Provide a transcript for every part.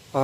सभी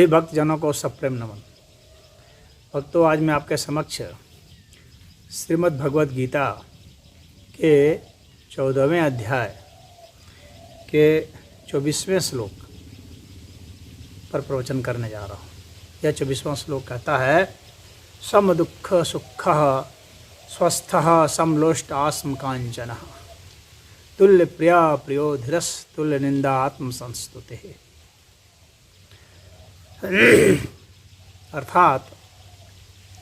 भक्तजनों को सप्रेम नमन। भक्तों, आज मैं आपके समक्ष श्रीमद् भगवद गीता के 14वें अध्याय के 24वें श्लोक पर प्रवचन करने जा रहा हूँ। यह 24वां श्लोक कहता है, सम दुःख सुखः स्वस्थः समलोष्ट आस्म कांचनः तुल्य प्रिया प्रियो धीरस् तुल्य निंदा आत्म संस्तुतिः। अर्थात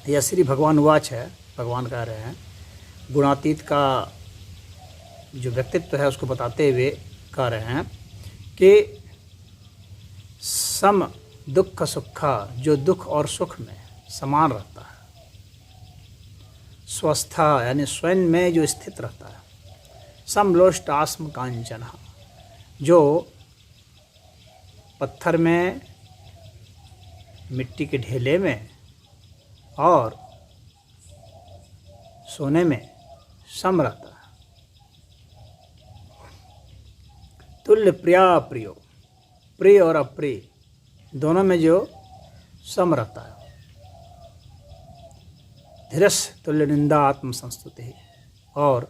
यह श्री भगवान वाच है। भगवान कह रहे हैं, गुणातीत का जो व्यक्तित्व है उसको बताते हुए कह रहे हैं कि सम दुख सुख, जो दुख और सुख में समान रहता है, स्वस्था यानी स्वयं में जो स्थित रहता है, समलोष्ट आस्म कांचन, जो पत्थर में, मिट्टी के ढेले में और सोने में सम रहता है। तुल्य प्रिया प्रियो, प्रिय और अप्रिय दोनों में जो सम रहता है। धीरस तुल्य निंदा आत्म संस्तुति, और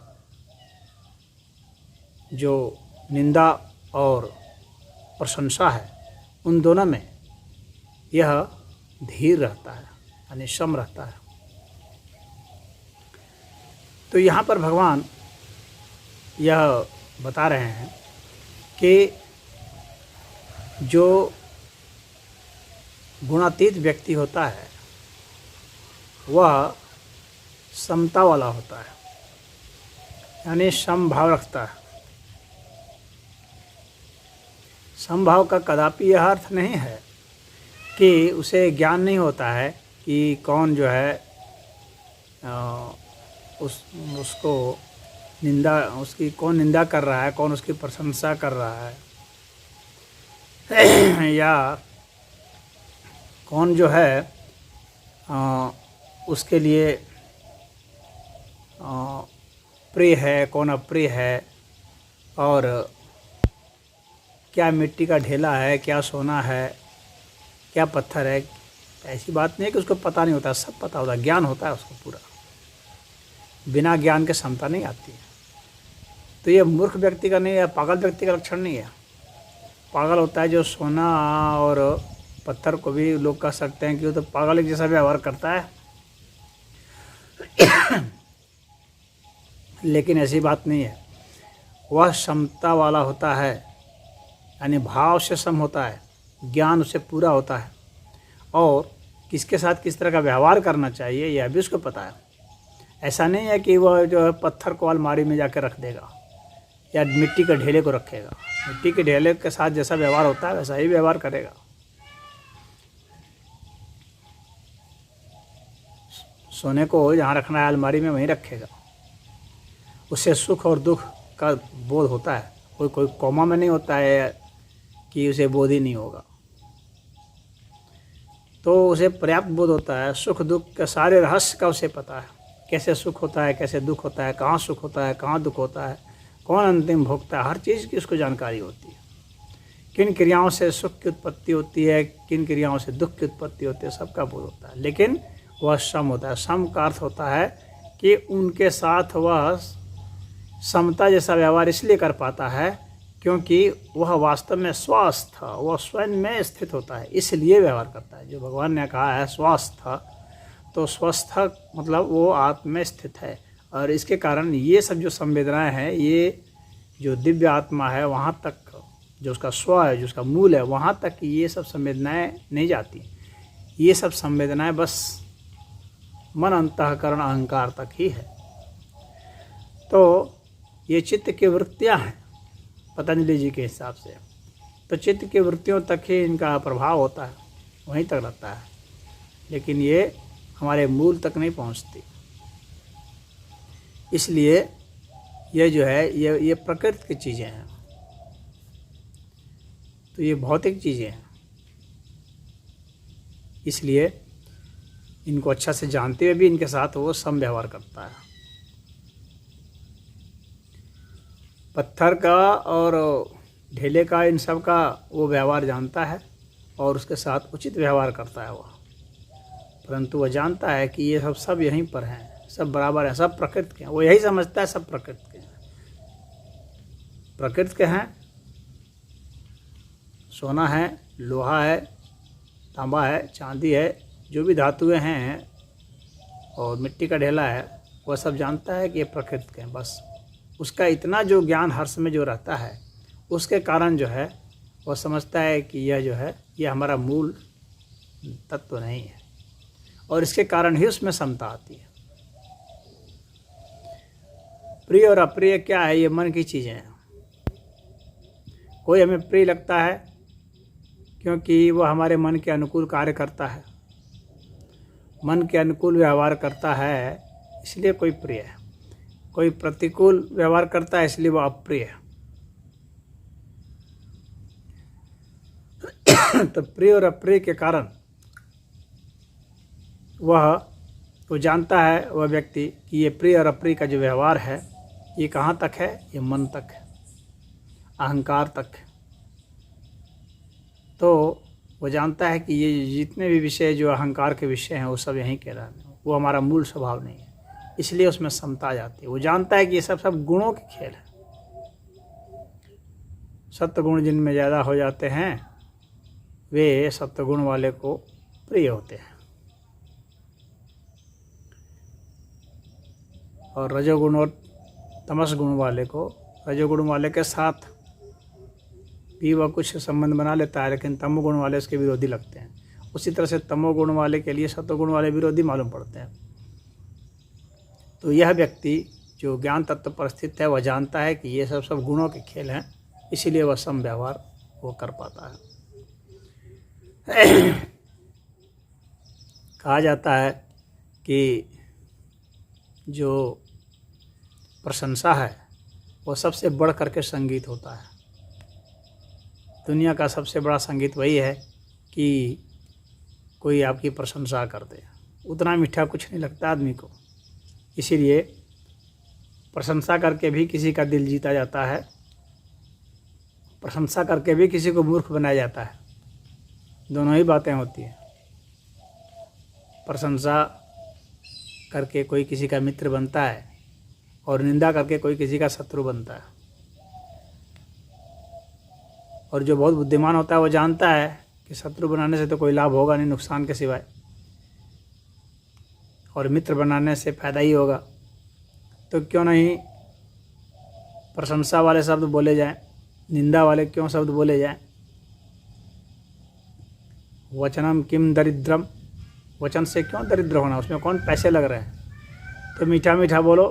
जो निंदा और प्रशंसा है उन दोनों में यह धीर रहता है, यानी सम रहता है। तो यहाँ पर भगवान यह बता रहे हैं कि जो गुणातीत व्यक्ति होता है वह समता वाला होता है, यानी समभाव रखता है। समभाव का कदापि यह अर्थ नहीं है कि उसे ज्ञान नहीं होता है कि कौन जो है उसको निंदा, उसकी कौन निंदा कर रहा है, कौन उसकी प्रशंसा कर रहा है या कौन जो है उसके लिए प्रिय है, कौन अप्रिय है, और क्या मिट्टी का ढेला है, क्या सोना है, क्या पत्थर है। ऐसी बात नहीं है कि उसको पता नहीं होता, सब पता होता है, ज्ञान होता है उसको पूरा। बिना ज्ञान के समता नहीं आती है। तो ये मूर्ख व्यक्ति का नहीं है, पागल व्यक्ति का लक्षण नहीं है। पागल होता है जो सोना और पत्थर को भी लोग कह सकते हैं कि वो तो पागल एक जैसा व्यवहार करता है। लेकिन ऐसी बात नहीं है, वह समता वाला होता है, यानी भाव से सम होता है, ज्ञान उसे पूरा होता है, और किसके साथ किस तरह का व्यवहार करना चाहिए यह भी उसको पता है। ऐसा नहीं है कि वह जो है पत्थर को अलमारी में जाकर रख देगा या मिट्टी के ढेले को रखेगा। मिट्टी के ढेले के साथ जैसा व्यवहार होता है वैसा ही व्यवहार करेगा। सोने को जहाँ रखना है अलमारी में वहीं रखेगा। उससे सुख और दुख का बोध होता है। कोई कोमा में नहीं होता है कि उसे बोध ही नहीं होगा। तो उसे पर्याप्त बोध होता है। सुख दुख के सारे रहस्य का उसे पता है, कैसे सुख होता है, कैसे दुख होता है, कहाँ सुख होता है, कहाँ दुख होता है, कौन अंतिम भोगता है, हर चीज़ की उसको जानकारी होती है। किन क्रियाओं से सुख की उत्पत्ति होती है, किन क्रियाओं से दुख की उत्पत्ति होती है, सबका बोध होता है। लेकिन वह सम होता है। सम का अर्थ होता है कि उनके साथ वह समता जैसा व्यवहार इसलिए कर पाता है क्योंकि वह वास्तव में स्वस्थ, वह स्वयं में स्थित होता है, इसलिए व्यवहार करता है। जो भगवान ने कहा है स्वस्थ, तो स्वस्थ मतलब वो आत्म में स्थित है। और इसके कारण ये सब जो संवेदनाएं हैं, ये जो दिव्य आत्मा है वहाँ तक, जो उसका स्व है, जो उसका मूल है, वहाँ तक ये सब संवेदनाएं नहीं जाती। ये सब संवेदनाएं बस मन, अंतःकरण, अहंकार तक ही है। तो ये चित्त की वृत्तियाँ हैं पतंजलि जी के हिसाब से। तो चित्त की वृत्तियों तक ही इनका प्रभाव होता है, वहीं तक रहता है, लेकिन ये हमारे मूल तक नहीं पहुंचती। इसलिए ये जो है ये प्रकृति की चीज़ें हैं, तो ये भौतिक चीज़ें हैं। इसलिए इनको अच्छा से जानते हुए भी इनके साथ वो सम व्यवहार करता है। पत्थर का और ढेले का, इन सब का वो व्यवहार जानता है और उसके साथ उचित व्यवहार करता है वह। परंतु वह जानता है कि ये सब यहीं पर हैं, सब बराबर हैं, सब प्रकृति के हैं। वो यही समझता है सब प्रकृति के हैं, प्रकृति के हैं। सोना है, लोहा है, तांबा है, चांदी है, जो भी धातुएं हैं और मिट्टी का ढेला है, वह सब जानता है कि ये प्रकृति के हैं। बस उसका इतना जो ज्ञान हर समय जो रहता है, उसके कारण जो है वह समझता है कि यह जो है यह हमारा मूल तत्व नहीं है, और इसके कारण ही उसमें समता आती है। प्रिय और अप्रिय क्या है? ये मन की चीज़ें हैं। कोई हमें प्रिय लगता है क्योंकि वह हमारे मन के अनुकूल कार्य करता है, मन के अनुकूल व्यवहार करता है, इसलिए कोई प्रिय है। कोई प्रतिकूल व्यवहार करता है, इसलिए वह अप्रिय है। तो प्रिय और अप्रिय के कारण वो जानता है वह व्यक्ति कि ये प्रिय और अप्रिय का जो व्यवहार है ये कहाँ तक है? ये मन तक है, अहंकार तक है। तो वो जानता है कि ये जितने भी विषय जो अहंकार के विषय हैं वो सब यहीं के रहने, वो हमारा मूल स्वभाव नहीं है, इसलिए उसमें समता आ जाती है। वो जानता है कि ये सब गुणों के खेल है। सत्वगुण जिनमें ज़्यादा हो जाते हैं वे सत्वगुण वाले को प्रिय होते हैं, और रजोगुण और तमस गुण वाले को, रजोगुण वाले के साथ भी वह कुछ संबंध बना लेता है, लेकिन तमोगुण वाले उसके विरोधी लगते हैं। उसी तरह से तमोगुण वाले के लिए सत्वगुण वाले विरोधी मालूम पड़ते हैं। तो यह व्यक्ति जो ज्ञान तत्व पर स्थित है वह जानता है कि ये सब गुणों के खेल हैं, इसीलिए वह सम व्यवहार वो कर पाता है। कहा जाता है कि जो प्रशंसा है वो सबसे बढ़ करके संगीत होता है। दुनिया का सबसे बड़ा संगीत वही है कि कोई आपकी प्रशंसा कर दे। उतना मीठा कुछ नहीं लगता आदमी को, इसीलिए प्रशंसा करके भी किसी का दिल जीता जाता है, प्रशंसा करके भी किसी को मूर्ख बनाया जाता है। दोनों ही बातें होती हैं। प्रशंसा करके कोई किसी का मित्र बनता है और निंदा करके कोई किसी का शत्रु बनता है। और जो बहुत बुद्धिमान होता है वो जानता है कि शत्रु बनाने से तो कोई लाभ होगा नहीं नुकसान के सिवाय, और मित्र बनाने से फ़ायदा ही होगा। तो क्यों नहीं प्रशंसा वाले शब्द बोले जाएं, निंदा वाले क्यों शब्द बोले जाएं। वचनम किम दरिद्रम, वचन से क्यों दरिद्र होना, उसमें कौन पैसे लग रहे हैं। तो मीठा मीठा बोलो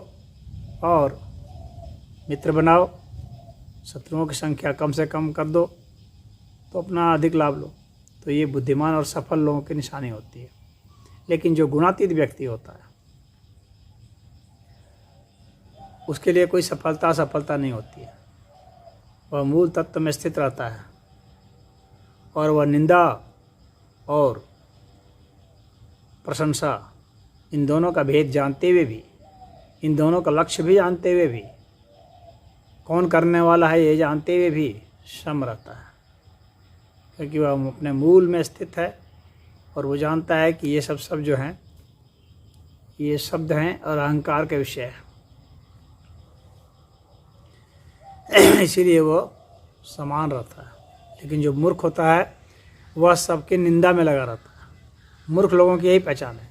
और मित्र बनाओ, शत्रुओं की संख्या कम से कम कर दो तो अपना अधिक लाभ लो। तो ये बुद्धिमान और सफल लोगों की निशानी होती है। लेकिन जो गुणातीत व्यक्ति होता है उसके लिए कोई सफलता नहीं होती है। वह मूल तत्व में स्थित रहता है और वह निंदा और प्रशंसा इन दोनों का भेद जानते हुए भी, इन दोनों का लक्ष्य भी जानते हुए भी, कौन करने वाला है ये जानते हुए भी सम रहता है, क्योंकि वह अपने मूल में स्थित है और वो जानता है कि ये सब जो हैं ये शब्द हैं और अहंकार के विषय है। इसीलिए वो समान रहता है। लेकिन जो मूर्ख होता है वह सबकी निंदा में लगा रहता है। मूर्ख लोगों की यही पहचान है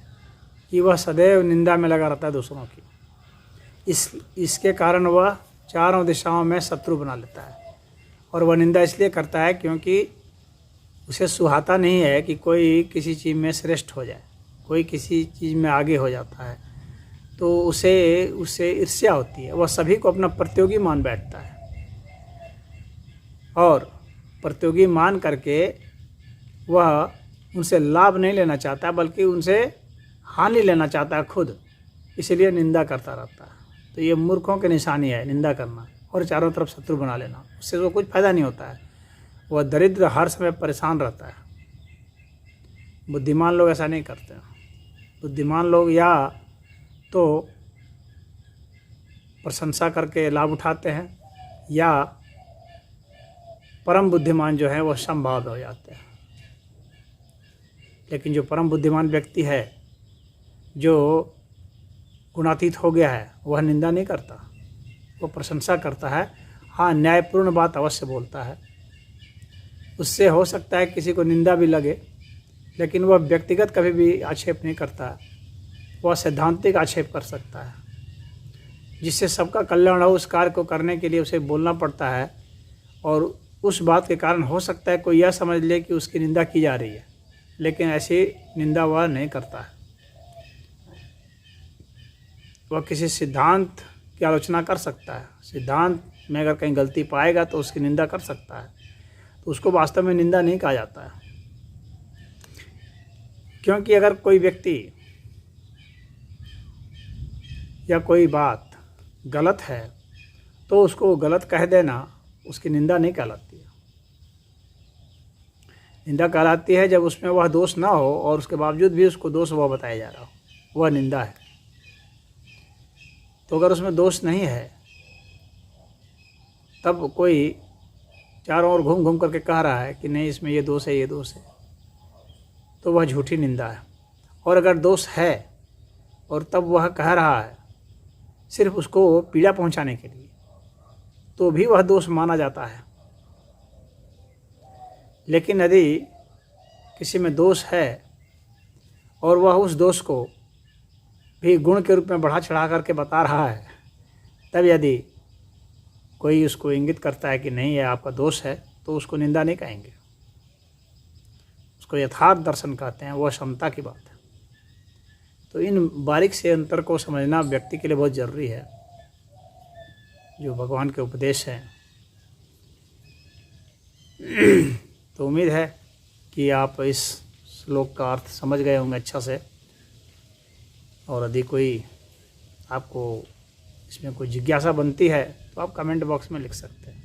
कि वह सदैव निंदा में लगा रहता है दूसरों की। इसके कारण वह चारों दिशाओं में शत्रु बना लेता है। और वह निंदा इसलिए करता है क्योंकि उसे सुहाता नहीं है कि कोई किसी चीज़ में श्रेष्ठ हो जाए, कोई किसी चीज़ में आगे हो जाता है, तो उसे ईर्ष्या होती है। वह सभी को अपना प्रतियोगी मान बैठता है और प्रतियोगी मान करके वह उनसे लाभ नहीं लेना चाहता बल्कि उनसे हानि लेना चाहता है खुद, इसलिए निंदा करता रहता है। तो ये मूर्खों की निशानी है निंदा करना और चारों तरफ शत्रु बना लेना। उससे तो कुछ फायदा नहीं होता है। वह दरिद्र हर समय परेशान रहता है। बुद्धिमान लोग ऐसा नहीं करते। बुद्धिमान लोग या तो प्रशंसा करके लाभ उठाते हैं, या परम बुद्धिमान जो है वह समभाव हो जाते हैं। लेकिन जो परम बुद्धिमान व्यक्ति है, जो गुणातीत हो गया है, वह निंदा नहीं करता, वो प्रशंसा करता है। हाँ, न्यायपूर्ण बात अवश्य बोलता है। उससे हो सकता है किसी को निंदा भी लगे, लेकिन वह व्यक्तिगत कभी भी आक्षेप नहीं करता। वह सैद्धांतिक आक्षेप कर सकता है, जिससे सबका कल्याण हो। उस कार्य को करने के लिए उसे बोलना पड़ता है, और उस बात के कारण हो सकता है कोई यह समझ ले कि उसकी निंदा की जा रही है, लेकिन ऐसी निंदा वह नहीं करता है। वह किसी सिद्धांत की आलोचना कर सकता है। सिद्धांत में अगर कहीं गलती पाएगा तो उसकी निंदा कर सकता है, तो उसको वास्तव में निंदा नहीं कहा जाता है। क्योंकि अगर कोई व्यक्ति या कोई बात गलत है तो उसको गलत कह देना उसकी निंदा नहीं कहलाती है। निंदा कहलाती है जब उसमें वह दोष ना हो और उसके बावजूद भी उसको दोष वह बताया जा रहा हो, वह निंदा है। तो अगर उसमें दोष नहीं है, तब कोई चारों ओर घूम घूम करके कह रहा है कि नहीं इसमें ये दोष है, ये दोष है, तो वह झूठी निंदा है। और अगर दोष है और तब वह कह रहा है सिर्फ उसको पीड़ा पहुंचाने के लिए, तो भी वह दोष माना जाता है। लेकिन यदि किसी में दोष है और वह उस दोष को भी गुण के रूप में बढ़ा चढ़ा करके बता रहा है, तब यदि कोई उसको इंगित करता है कि नहीं ये आपका दोष है, तो उसको निंदा नहीं कहेंगे, उसको यथार्थ दर्शन कहते हैं। वह क्षमता की बात है। तो इन बारीक से अंतर को समझना व्यक्ति के लिए बहुत ज़रूरी है, जो भगवान के उपदेश हैं। तो उम्मीद है कि आप इस श्लोक का अर्थ समझ गए होंगे अच्छा से, और यदि कोई आपको इसमें कोई जिज्ञासा बनती है तो आप कमेंट बॉक्स में लिख सकते हैं।